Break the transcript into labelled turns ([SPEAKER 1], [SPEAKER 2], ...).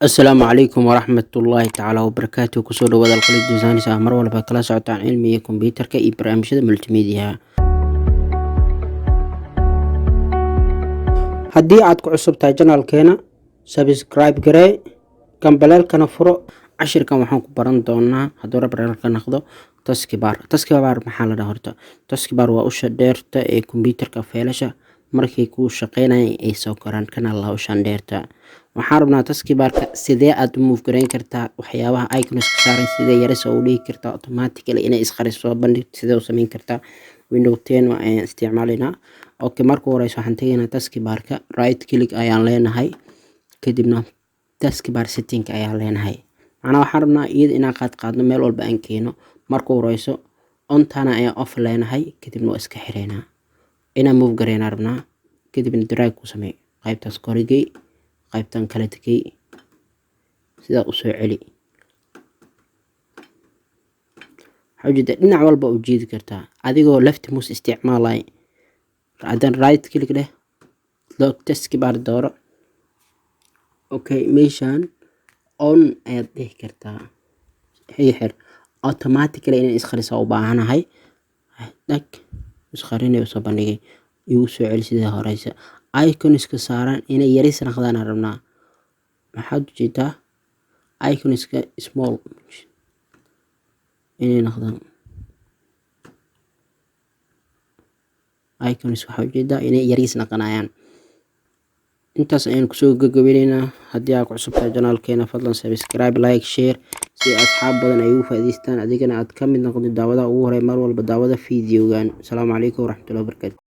[SPEAKER 1] السلام عليكم ورحمة الله تعالى وبركاته كسو dhawaada alqalid designs mar walba kala socotaan cilmiga kombiyuutarka iyo barnaamijyada multimedia. haddii aad ku cusub tahay channelkeena subscribe garee gambaleelkana furo. cashirkan waxaan ku baran doonaa hadduu rabka noqdo taskbar maxaa la dhahaa horta. taskbar waa usha dheerta ee kombiyuutarka feelasha markay ku shaqeynayaan ay soo koraan kana la ushan dheerta. waxaan rabnaa taskbarka sidee aad u move gareyn kartaa waxyaabaha icons ka saaran sidee yaris oo u dhigi kartaa automatically inay isqariso bandhig sidee u sameyn kartaa. windows 10 waa aan isticmaalinaa. okay, marka hore waxaan tegaynaa taskbarka, right click ayaan leenahay, kadibna taskbar setting ayaan leenahay. macnaha waxaan rabnaa iyada inaan qaadno meel walba aan keeno. marka horeyso ontana ayaan off leenahay, kadibna waa iska xireynaa. inaan move gareynaa rabnaa, kadibna drag ku samee qaybtaas korigay, qaybtan kala tagay, sidaa u soo celi. xawjida dhinac walba u jeedi kartaa adigoo left mouse isticmaalay. haddana right click leh, lock taskbar dooro. okay, meeshaan on ayaad dhihi kartaa xir automatically inay isqariso u baahanahay. dhag isqarinay soo bandhigay igu soo celi sida horeysa. icons ka saaran inay yaris noqdaan rabnaa. waxaad ujeedaa icons ka small inay noqdaan. icons waxaa ujeedaa inay yaris noqonayaan. intaas ayaan kusoo gabagabeynaa. haddii aad ku cusub tahay channelkeena fadlan subscribe, like, share si asxaab badan ay ugu faa'iideystaan adigana aad ka mid noqdo daawada ugu horeeya mar walba daawada fiidiyogan. Assalaamu calaykum waraxmatullaahi wabarakaatuh.